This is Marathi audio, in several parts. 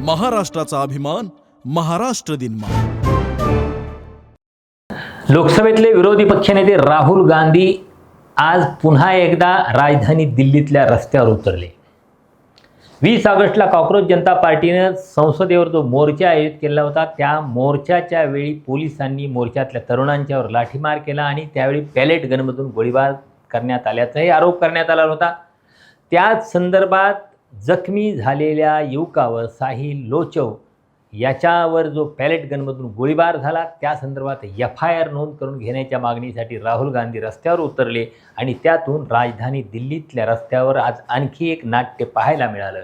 महाराष्ट्राचा अभिमान, महाराष्ट्र दिन. लोकसभेतले विरोधी पक्षनेते राहुल गांधी आज पुन्हा एकदा राजधानी दिल्लीतल्या रस्त्यावर उतरले. 20 ऑगस्टला कॉक्रोच जनता पार्टीनं संसदेवर जो मोर्चा आयोजित केला होता, त्या मोर्चाच्या वेळी पोलिसांनी मोर्चातल्या तरुणांच्यावर लाठीमार केला आणि त्यावेळी पॅलेट गनमधून गोळीबार करण्यात आल्याचाही आरोप करण्यात आला होता. त्याच संदर्भात जखमी झालेल्या युवकावर साहिल लोचव याच्यावर जो पॅलेट गनमधून गोळीबार झाला, त्या संदर्भात FIR नोंद करून घेण्याच्या मागणीसाठी राहुल गांधी रस्त्यावर उतरले आणि त्यातून राजधानी दिल्लीतल्या रस्त्यावर आज आणखी एक नाट्य पाहायला मिळालं.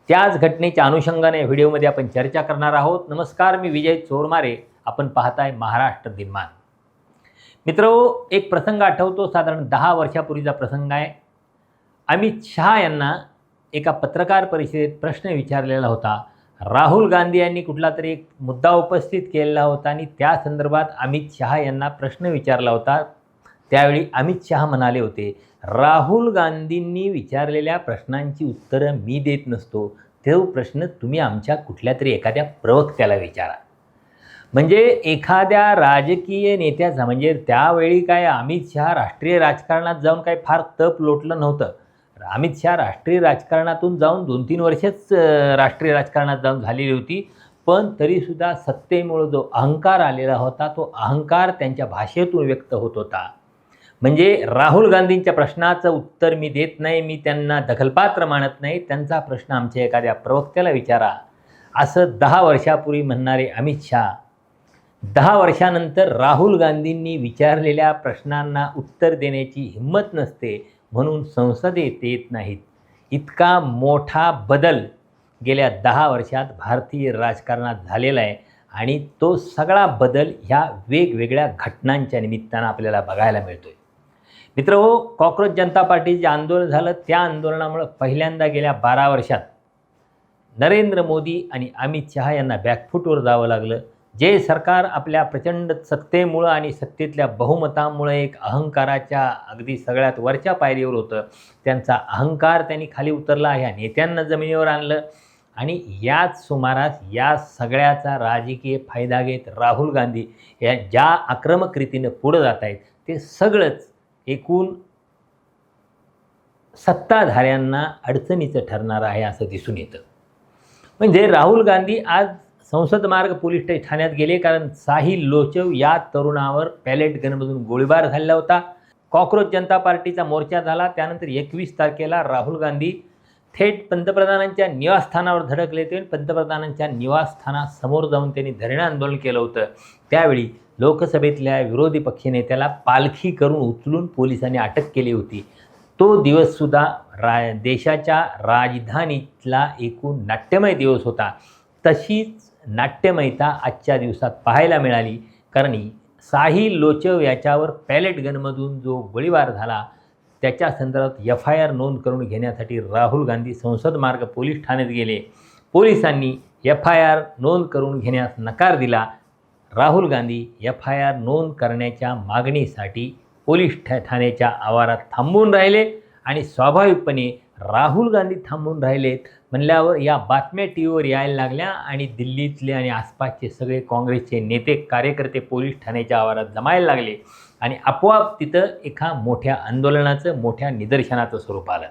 त्याच घटनेच्या अनुषंगाने व्हिडिओमध्ये आपण चर्चा करणार आहोत. नमस्कार, मी विजय चोरमारे. आपण पाहताय महाराष्ट्र दिनमान. मित्रहो, एक प्रसंग आठवतो, साधारण 10 वर्षापूर्वीचा प्रसंग आहे. अमित शहा यांना एका पत्रकार परिषदेत प्रश्न विचारलेला होता. राहुल गांधी यांनी कुठला तरी एक मुद्दा उपस्थित केलेला होता आणि त्या संदर्भात अमित शहा यांना प्रश्न विचारला होता. त्यावेळी अमित शहा म्हणाले होते, राहुल गांधींनी विचारलेल्या प्रश्नांची उत्तरं मी देत नसतो, तो प्रश्न तुम्ही आमच्या कुठल्या तरी एखाद्या प्रवक्त्याला विचारा. म्हणजे एखाद्या राजकीय नेत्याचा, म्हणजे त्यावेळी काय अमित शहा राष्ट्रीय राजकारणात जाऊन काय फार तप लोटलं नव्हतं. अमित शहा राष्ट्रीय राजकारणातून जाऊन 2-3 वर्षच राष्ट्रीय राजकारणात जाऊन झालेली होती, पण तरीसुद्धा सत्तेमुळे जो अहंकार आलेला होता, तो अहंकार त्यांच्या भाषेतून व्यक्त होत होता. म्हणजे राहुल गांधींच्या प्रश्नाचं उत्तर मी देत नाही, मी त्यांना दखलपात्र मानत नाही, त्यांचा प्रश्न आमच्या एखाद्या प्रवक्त्याला विचारा, असं 10 वर्षापूर्वी म्हणणारे अमित शहा 10 वर्षानंतर राहुल गांधींनी विचारलेल्या प्रश्नांना उत्तर देण्याची हिंमत नसते म्हणून संसदेत येत नाहीत. इतका मोठा बदल गेल्या 10 वर्षात भारतीय राजकारणात झालेला आहे आणि तो सगळा बदल ह्या वेगवेगळ्या घटनांच्या निमित्तानं आपल्याला बघायला मिळतो आहे. मित्रहो, कॉक्रोच जनता पार्टीचे आंदोलन झालं, त्या आंदोलनामुळे पहिल्यांदा गेल्या 12 वर्षात नरेंद्र मोदी आणि अमित शहा यांना बॅकफूटवर जावं लागलं. जे सरकार आपल्या प्रचंड सत्तेमुळं आणि सत्तेतल्या बहुमतामुळे एक अहंकाराच्या अगदी सगळ्यात वरच्या पायरीवर होतं, त्यांचा अहंकार त्यांनी खाली उतरला, ह्या नेत्यांना जमिनीवर आणलं आणि याच सुमारास या सगळ्याचा राजकीय फायदा घेत राहुल गांधी या ज्या आक्रमक रीतीनं पुढं जात आहेत, ते सगळंच एकूण सत्ताधाऱ्यांना अडचणीचं ठरणार आहे असं दिसून येतं. म्हणजे राहुल गांधी आज संसद मार्ग पोलीस ठाण्यात गेले, कारण साहिल लोचव या तरुणावर पॅलेट गनमधून गोळीबार झालेला होता. कॉक्रोच जनता पार्टीचा मोर्चा झाला, त्यानंतर 21 तारखेला राहुल गांधी थेट पंतप्रधानांच्या निवासस्थानावर धडकले होते. पंतप्रधानांच्या निवासस्थानासमोर जाऊन त्यांनी धरणे आंदोलन केलं होतं. त्यावेळी लोकसभेतल्या विरोधी पक्षनेत्याला पालखी करून उचलून पोलिसांनी अटक केली होती. तो दिवससुद्धा देशाच्या राजधानीतला एकूण नाट्यमय दिवस होता. तशीच नाट्यमयता आजच्या दिवसात पाहायला मिळाली, कारण साहिल लोचव याच्यावर पॅलेट गनमधून जो गोळीबार झाला, त्याच्या संदर्भात FIR नोंद करून घेण्यासाठी राहुल गांधी संसद मार्ग पोलीस ठाण्यात गेले. पोलिसांनी FIR नोंद करून घेण्यास नकार दिला. राहुल गांधी FIR नोंद करण्याच्या मागणीसाठी पोलीस ठाण्याच्या आवारात थांबून राहिले आणि स्वाभाविकपणे राहुल गांधी थांबून राहिलेत म्हणल्यावर या बातम्या TVवर यायला लागल्या आणि दिल्लीतले आणि आसपासचे सगळे काँग्रेसचे नेते कार्यकर्ते पोलीस ठाण्याच्या आवारात जमायला लागले आणि आपोआप तिथं एका मोठ्या आंदोलनाचं, मोठ्या निदर्शनाचं स्वरूप आलं.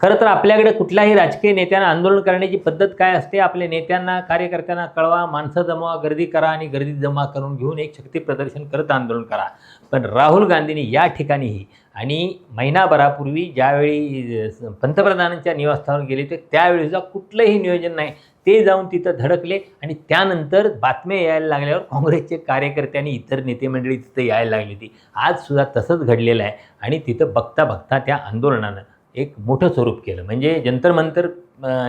खरं तर आपल्याकडे कुठल्याही राजकीय नेत्यांना आंदोलन करण्याची पद्धत काय असते, आपल्या नेत्यांना, कार्यकर्त्यांना कळवा, माणसं जमवा, गर्दी करा आणि गर्दी जमा करून घेऊन एक शक्ती प्रदर्शन करत आंदोलन करा. पण राहुल गांधींनी या ठिकाणीही आणि महिनाभरापूर्वी ज्यावेळी पंतप्रधानांच्या निवासस्थानावर गेले होते, त्यावेळीसुद्धा कुठलंही नियोजन नाही, ते जाऊन तिथं धडकले आणि त्यानंतर बातम्या यायला लागल्यावर काँग्रेसचे कार्यकर्ते आणि इतर नेते मंडळी तिथं यायला लागली होती. आजसुद्धा तसंच घडलेलं आहे आणि तिथं बघता बघता त्या आंदोलनानं एक मोठं स्वरूप केलं. म्हणजे जंतर मंतर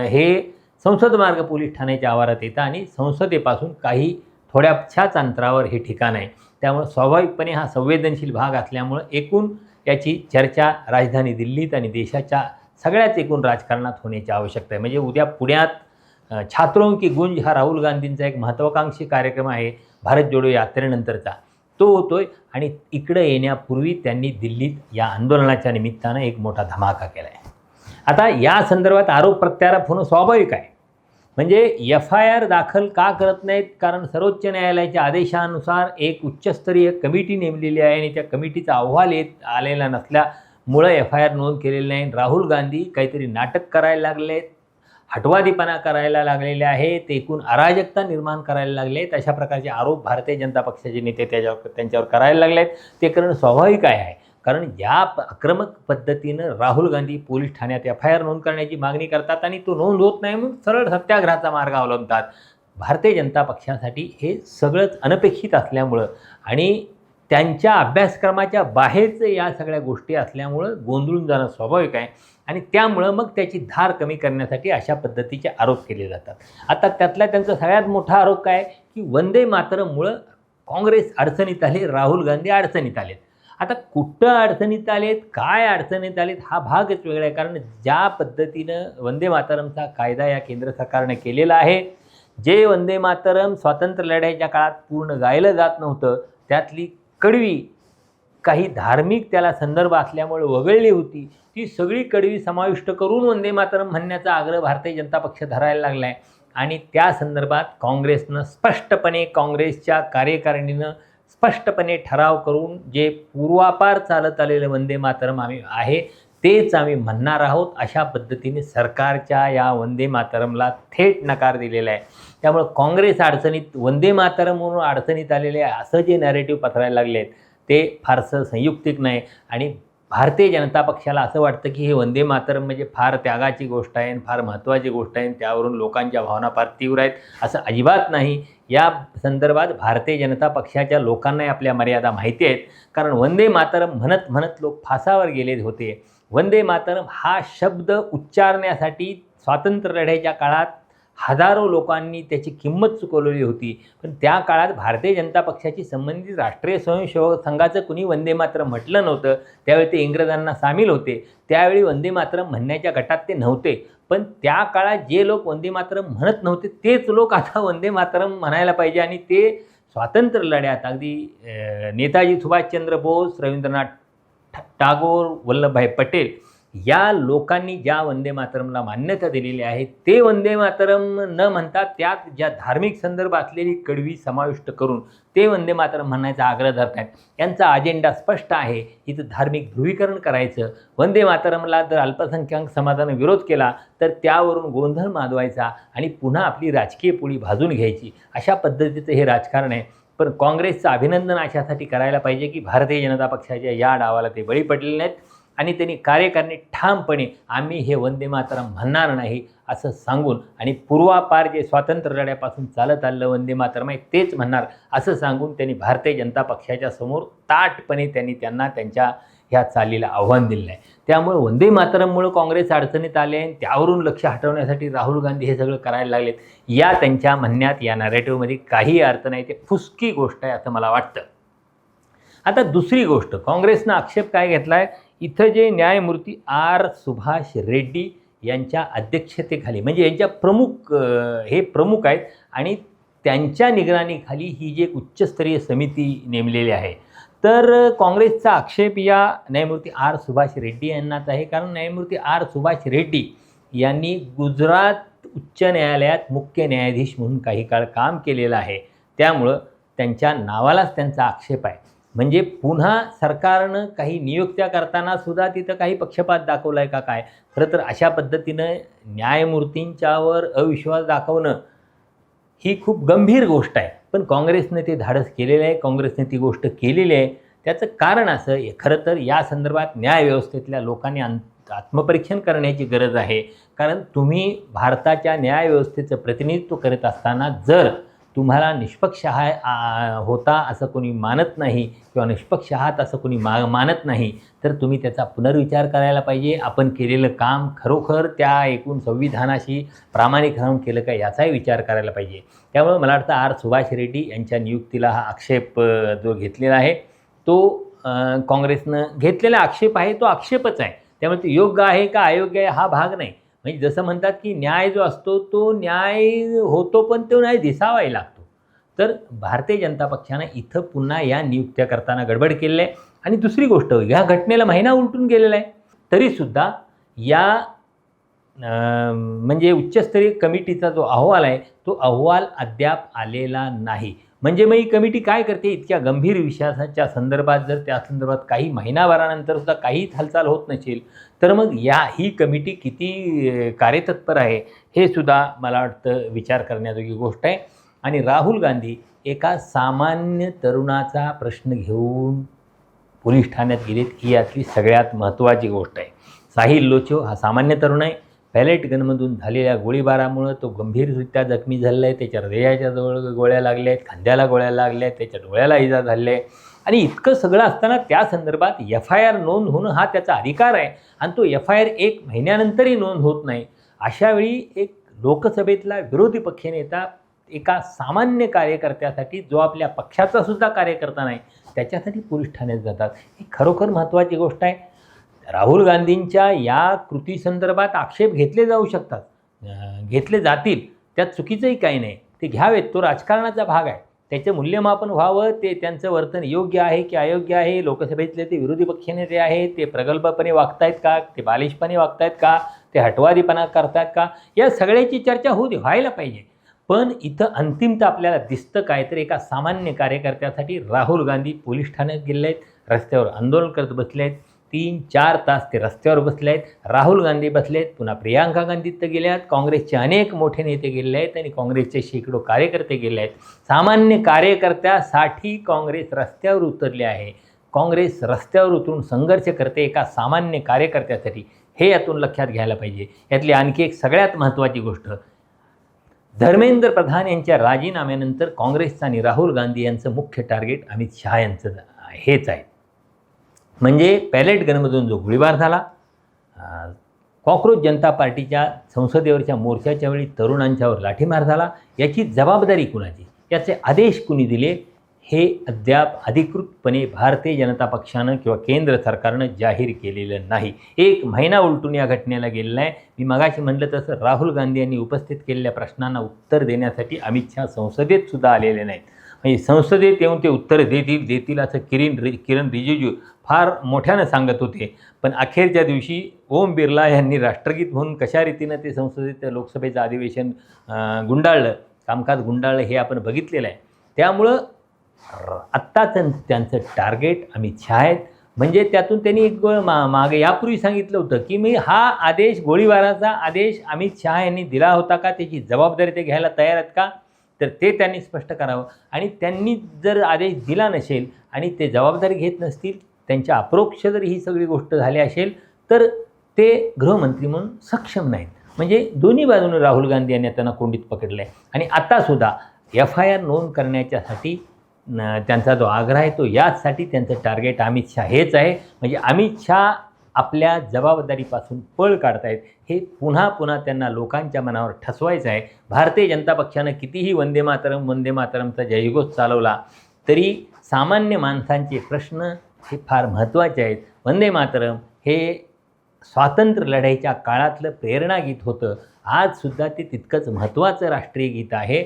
हे संसद मार्ग पोलीस ठाण्याच्या आवारात येतं आणि संसदेपासून काही थोड्याशाच अंतरावर हे ठिकाण आहे. त्यामुळे स्वाभाविकपणे हा संवेदनशील भाग असल्यामुळं एकूण याची चर्चा राजधानी दिल्लीत आणि देशाच्या सगळ्याच एकूण राजकारणात होण्याची आवश्यकता आहे. म्हणजे उद्या पुण्यात छात्रों की गुंज हा राहुल गांधींचा एक महत्त्वाकांक्षी कार्यक्रम आहे भारत जोडो यात्रेनंतरचा, तो होतोय आणि इकडे येण्यापूर्वी त्यांनी दिल्लीत या आंदोलनाच्या निमित्तानं एक मोठा धमाका केला आहे. आता या संदर्भात आरोप प्रत्यारोप होणं स्वाभाविक आहे. म्हणजे FIR दाखल का करत नाहीत? कारण सर्वोच्च न्यायालयाच्या आदेशानुसार एक उच्चस्तरीय कमिटी नेमलेली आहे आणि त्या कमिटीचा अहवाल आलेला नसल्यामुळं FIR नोंद केलेली नाही. राहुल गांधी काहीतरी नाटक करायला लागलेत, हटवादीपणा करायला लागलेले आहेत, एकूण अराजकता निर्माण करायला लागलेत, अशा प्रकारचे आरोप भारतीय जनता पक्षाचे नेते त्यांच्यावर करायला लागले आहेत. ते करणं स्वाभाविक आहे, कारण ज्या आक्रमक पद्धतीनं राहुल गांधी पोलीस ठाण्यात FIR नोंद करण्याची मागणी करतात आणि तो नोंद होत नाही म्हणून सरळ सत्याग्रहाचा मार्ग अवलंबतात. भारतीय जनता पक्षासाठी हे सगळंच अनपेक्षित असल्यामुळं आणि त्यांच्या अभ्यासक्रमाच्या बाहेरचं या सगळ्या गोष्टी असल्यामुळं गोंधळून जाणं स्वाभाविक आहे आणि त्यामुळं मग त्याची धार कमी करण्यासाठी अशा पद्धतीचे आरोप केले जातात. आता त्यातला त्यांचा सगळ्यात मोठा आरोप काय की वंदे मातरममुळं काँग्रेस अडचणीत आले, राहुल गांधी अडचणीत आलेत. आता कुठं अडचणीत आलेत, काय अडचणीत आलेत हा भागच वेगळा आहे. कारण ज्या पद्धतीनं वंदे मातरमचा कायदा या केंद्र सरकारने केलेला आहे, जे वंदे मातरम स्वातंत्र्य लढ्याच्या काळात पूर्ण गायलं जात नव्हतं, त्यातली कडवी काही धार्मिक त्याला संदर्भ असल्यामुळे वगळली होती, ती सगळी कडवी समाविष्ट करून वंदे मातरम म्हणण्याचा आग्रह भारतीय जनता पक्ष धरायला लागला आहे. आणि त्या संदर्भात काँग्रेसनं स्पष्टपणे, काँग्रेसच्या कार्यकारिणीनं स्पष्टपणे ठराव करून जे पूर्वापार चालत आलेलं वंदे मातरम आहे तेच आम्ही म्हणणार आहोत, अशा पद्धतीने सरकारच्या या वंदे मातरमला थेट नकार दिलेला आहे. त्यामुळे काँग्रेस अडचणीत, वंदे मातरम म्हणून अडचणीत आलेले असं जे नॅरेटिव्ह पसरायला लागले आहेत ते फारसं संयुक्तिक नाही. आणि भारतीय जनता पक्षाला असं वाटतं की हे वंदे मातरम म्हणजे फार त्यागाची गोष्ट आहे, फार महत्त्वाची गोष्ट आहे, त्यावरून लोकांच्या भावना फार तीव्र आहेत, असं अजिबात नाही. या संदर्भात भारतीय जनता पक्षाच्या लोकांनाही आपल्या मर्यादा माहिती आहेत. कारण वंदे मातरम म्हणत म्हणत लोक फासावर गेले होते. वंदे मातरम हा शब्द उच्चारण्यासाठी स्वातंत्र्य लढ्याच्या काळात हजारो लोकांनी त्याची किंमत चुकवलेली होती. पण त्या काळात भारतीय जनता पक्षाशी संबंधित राष्ट्रीय स्वयंसेवक संघाचं कुणी वंदे मातरम म्हटलं नव्हतं. त्यावेळी ते इंग्रजांना सामील होते. त्यावेळी वंदे मातरम म्हणण्याच्या गटात ते नव्हते. पण त्या काळात जे लोक वंदे मातरम म्हणत नव्हते तेच लोक आता वंदे मातरम म्हणायला पाहिजे. आणि ते स्वातंत्र्य लढ्यात अगदी नेताजी सुभाषचंद्र बोस, रवींद्रनाथ टागोर, वल्लभभाई पटेल या लोकांनी ज्या वंदे मातरमला मान्यता दिलेली आहे ते वंदे मातरम न म्हणता त्यात ज्या धार्मिक संदर्भ असलेली कडवी समाविष्ट करून ते वंदे मातरम म्हणण्याचा आग्रह धरत आहेत. यांचा अजेंडा स्पष्ट आहे, इथं धार्मिक ध्रुवीकरण करायचं. वंदे मातरमला जर अल्पसंख्याक समाजानं विरोध केला तर त्यावरून गोंधळ माजवायचा आणि पुन्हा आपली राजकीय पोळी भाजून घ्यायची, अशा पद्धतीचं हे राजकारण आहे. पण काँग्रेसचं अभिनंदन अशासाठी करायला पाहिजे की भारतीय जनता पक्षाच्या या डावाला ते बळी पडलेले नाहीत आणि त्यांनी कार्यकारिणी ठामपणे आम्ही हे वंदे मातरम म्हणणार नाही असं सांगून आणि पूर्वापार जे स्वातंत्र्य लढ्यापासून चालत आलेलं वंदे मातरम आहे तेच म्हणणार असं सांगून त्यांनी भारतीय जनता पक्षाच्या समोर ताटपणे त्यांना त्यांच्या ह्या चालीला आव्हान दिलं आहे. त्यामुळे वंदे मातरममुळे काँग्रेस अडचणीत आले आणि त्यावरून लक्ष हटवण्यासाठी राहुल गांधी हे सगळं करायला लागलेत, या त्यांच्या म्हणण्यात, या नॅरेटिव्हमध्ये काही अर्थ नाही. ते फुसकी गोष्ट आहे असं मला वाटतं. आता दुसरी गोष्ट, काँग्रेसनं आक्षेप काय घेतला आहे, इथं जे न्यायमूर्ती R सुभाष रेड्डी यांच्या अध्यक्षतेखाली, म्हणजे यांच्या प्रमुख आहेत आणि त्यांच्या निगराणीखाली ही जी एक उच्चस्तरीय समिती नेमलेली आहे. तर काँग्रेसचा आक्षेप या न्यायमूर्ती R सुभाष रेड्डी यांनाच आहे. कारण न्यायमूर्ती R सुभाष रेड्डी यांनी गुजरात उच्च न्यायालयात मुख्य न्यायाधीश म्हणून काही काळ काम केलेलं आहे. त्यामुळं त्यांच्या नावालाच त्यांचा आक्षेप आहे. म्हणजे पुन्हा सरकारनं काही नियुक्त्या करताना सुद्धा तिथं काही पक्षपात दाखवला आहे का काय? खरं तर अशा पद्धतीनं न्यायमूर्तींच्यावर अविश्वास दाखवणं ही खूप गंभीर गोष्ट आहे. पण काँग्रेसने ते धाडस केलेलं आहे, काँग्रेसने ती गोष्ट केलेली आहे. त्याचं कारण असं आहे, खरं तर या संदर्भात न्यायव्यवस्थेतल्या लोकांनी आत्मपरीक्षण करण्याची गरज आहे. कारण तुम्ही भारताच्या न्यायव्यवस्थेचं प्रतिनिधित्व करत असताना जर तुम्हाला निष्पक्ष होता असं कोणी मानत नाही किंवा निष्पक्ष आहात असं कोणी मानत नाही तर तुम्ही त्याचा पुनर्विचार करायला पाहिजे. आपण केलेलं काम खरोखर त्या एकूण संविधानाशी प्रामाणिक राहून केलं का याचाही विचार करायला पाहिजे. त्यामुळे मला वाटतं R सुभाष रेड्डी यांच्या नियुक्तीला हा आक्षेप जो घेतलेला आहे तो काँग्रेसनं घेतलेला आक्षेप आहे, तो आक्षेपच आहे. त्यामुळे तो योग्य आहे का अयोग्य आहे हा भाग नाही. म्हणजे जसं म्हणतात की न्याय जो असतो तो न्याय होतो पण तो न्याय दिसावाही लागतो. तर भारतीय जनता पक्षानं इथं पुन्हा या नियुक्त्या करताना गडबड केलेली आहे. आणि दुसरी गोष्ट, ह्या घटनेला महिना उलटून गेलेला आहे तरीसुद्धा या म्हणजे उच्चस्तरीय कमिटीचा जो अहवाल आहे तो अहवाल अद्याप आलेला नाही. म्हणजे मग ही कमिटी काय करते, इतक्या गंभीर विषयाच्या संदर्भात जर त्या संदर्भात काही महिनाभरानंतर सुद्धा काहीच हालचाल होत नसेल तर मग ही कमिटी किती कार्यतत्पर आहे हे सुद्धा मला वाटतं विचार करण्याजोगी गोष्ट आहे. आणि राहुल गांधी एका सामान्य तरुणाचा प्रश्न घेऊन पोलीस ठाण्यात गेलेत ही यातली सगळ्यात महत्त्वाची गोष्ट आहे. साहिल लोचो हा सामान्य तरुण आहे. पॅलेट गनमधून झालेल्या गोळीबारामुळं तो गंभीररित्या जखमी झालेला आहे. त्याच्या हृदयाच्या जवळ गोळ्या लागल्या आहेत, खांद्याला गोळ्या लागल्या आहेत, त्याच्या डोळ्याला इजा झालेली आहे. आणि इतकं सगळं असताना त्या संदर्भात FIR नोंद होणं हा त्याचा अधिकार आहे आणि तो FIR 1 महिन्यानंतरही नोंद होत नाही. अशावेळी एक लोकसभेतला विरोधी पक्षनेता एका सामान्य कार्यकर्त्यासाठी जो आपल्या पक्षाचा सुद्धा कार्यकर्ता नाही त्याच्यासाठी पोलीस ठाण्यात जातात. ही खरोखर महत्त्वाची गोष्ट आहे. राहुल गांधींच्या या कृतीसंदर्भात आक्षेप घेतले जाऊ शकतात, घेतले जातील, त्यात चुकीचंही काही नाही, ते घ्यावेत, तो राजकारणाचा भाग आहे. त्याचं मूल्यमापन व्हावं, ते त्यांचं वर्तन योग्य आहे की अयोग्य आहे, लोकसभेतले ते विरोधी पक्षनेते आहेत, ते प्रगल्भपणे वागतायत का, ते बालिशपणे वागतायत का, ते हटवादीपणा करतायत का, या सगळ्याची चर्चा व्हायला पाहिजे. पण इथं अंतिमतः आपल्याला दिसतं काय तर एका सामान्य कार्यकर्त्यासाठी राहुल गांधी पोलीस ठाण्यात गेले आहेत, रस्त्यावर आंदोलन करत बसले आहेत. 3-4 तास ते रस्त्यावर बसले आहेत. राहुल गांधी बसले आहेत, पुन्हा प्रियांका गांधी तर गेल्या आहेत, काँग्रेसचे अनेक मोठे नेते गेले आहेत आणि काँग्रेसचे शेकडो कार्यकर्ते गेले आहेत. सामान्य कार्यकर्त्यासाठी काँग्रेस रस्त्यावर उतरले आहे. काँग्रेस रस्त्यावर उतरून संघर्ष करते एका सामान्य कार्यकर्त्यासाठी, हे यातून लक्षात घ्यायला पाहिजे. यातली आणखी एक सगळ्यात महत्त्वाची गोष्ट, धर्मेंद्र प्रधान यांच्या राजीनाम्यानंतर काँग्रेसचं आणि राहुल गांधी यांचं मुख्य टार्गेट अमित शहा यांचं हेच आहे. म्हणजे पॅलेट गनमधून जो गोळीबार झाला, कॉक्रोच जनता पार्टीच्या संसदेवरच्या मोर्चाच्या वेळी तरुणांच्यावर लाठीमार झाला, याची जबाबदारी कुणाची, याचे आदेश कुणी दिले हे अद्याप अधिकृतपणे भारतीय जनता पक्षानं किंवा केंद्र सरकारनं जाहीर केलेलं नाही. 1 महिना उलटून या घटनेला गेलेला आहे. मी मगाशी म्हटलं तसं राहुल गांधी यांनी उपस्थित केलेल्या प्रश्नांना उत्तर देण्यासाठी अमित शहा संसदेत सुद्धा आलेले नाहीत. म्हणजे संसदेत येऊन ते उत्तर देतील असं किरण रिजिजू फार मोठ्यानं सांगत होते. पण अखेरच्या दिवशी ओम बिर्ला यांनी राष्ट्रगीत म्हणून कशा रीतीनं ते संसदेत लोकसभेचं अधिवेशन गुंडाळलं, कामकाज गुंडाळलं हे आपण बघितलेलं आहे. त्यामुळं आत्ता त्यांचं टार्गेट अमित शहा आहेत. म्हणजे त्यातून त्यांनी एक मागे यापूर्वी सांगितलं होतं की मी हा आदेश, गोळीबाराचा आदेश अमित शहा यांनी दिला होता का, त्याची जबाबदारी ते घ्यायला तयार आहेत का, तर ते त्यांनी स्पष्ट करावं. आणि त्यांनी जर आदेश दिला नसेल आणि ते जबाबदारी घेत नसतील, त्यांच्या अप्रोक्ष जर ही सगळी गोष्ट झाली असेल तर ते गृहमंत्री म्हणून सक्षम नाहीत. म्हणजे दोन्ही बाजूने राहुल गांधी यांनी त्यांना कोंडीत पकडलं आहे. आणि आत्तासुद्धा FIR नोंद करण्याच्यासाठी त्यांचा जो आग्रह आहे तो याचसाठी त्यांचं टार्गेट अमित शहा हेच आहे. म्हणजे अमित शहा आपल्या जबाबदारीपासून पळ काढतायत. हे पुन्हा पुन्हा त्यांना लोकांच्या मनावर ठसवायचं आहे. भारतीय जनता पक्षानं कितीही वंदे मातरमचा जयघोष चालवला तरी सामान्य माणसांचे प्रश्न हे फार महत्त्वाचे आहेत. वंदे मातरम हे स्वातंत्र्य लढाईच्या काळातलं प्रेरणागीत होतं. आजसुद्धा ते तितकंच महत्त्वाचं राष्ट्रीय गीत आहे.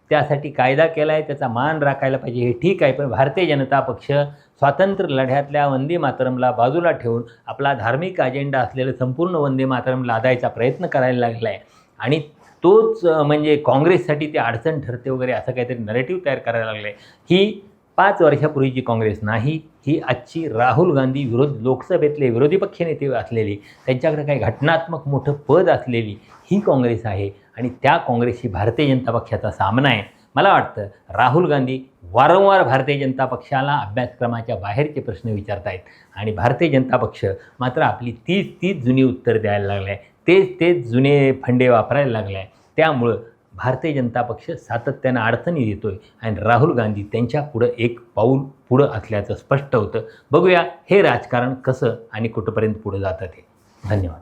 त्यासाठी कायदा केला आहे, त्याचा मान राखायला पाहिजे, हे ठीक आहे. पण भारतीय जनता पक्ष स्वातंत्र्य लढ्यातल्या वंदे मातरमला बाजूला ठेवून आपला धार्मिक अजेंडा असलेलं संपूर्ण वंदे मातरम लादायचा प्रयत्न करायला लागला आहे. आणि तोच म्हणजे काँग्रेससाठी ते अडचण ठरते वगैरे असं काहीतरी नरेटिव्ह तयार करायला लागलं आहे. ही 5 वर्षापूर्वीची काँग्रेस नाही, ही आजची राहुल गांधी लोकसभेतले विरोधी पक्षनेते असलेली, त्यांच्याकडे काही घटनात्मक मोठं पद असलेली ही काँग्रेस आहे. आणि त्या काँग्रेसशी भारतीय जनता पक्षाचा सामना आहे. मला वाटतं राहुल गांधी वारंवार भारतीय जनता पक्षाला अभ्यासक्रमाच्या बाहेरचे प्रश्न विचारत आहेत आणि भारतीय जनता पक्ष मात्र आपली तीच जुनी उत्तर द्यायला लागला आहे, तेच जुने फंडे वापरायला लागला आहे. त्यामुळं भारतीय जनता पक्ष सातत्यानं अडचणी देतोय आणि राहुल गांधी त्यांच्या पुढं एक पाऊल पुढं असल्याचं स्पष्ट होतं. बघूया हे राजकारण कसं आणि कुठंपर्यंत पुढं जातं ते. धन्यवाद.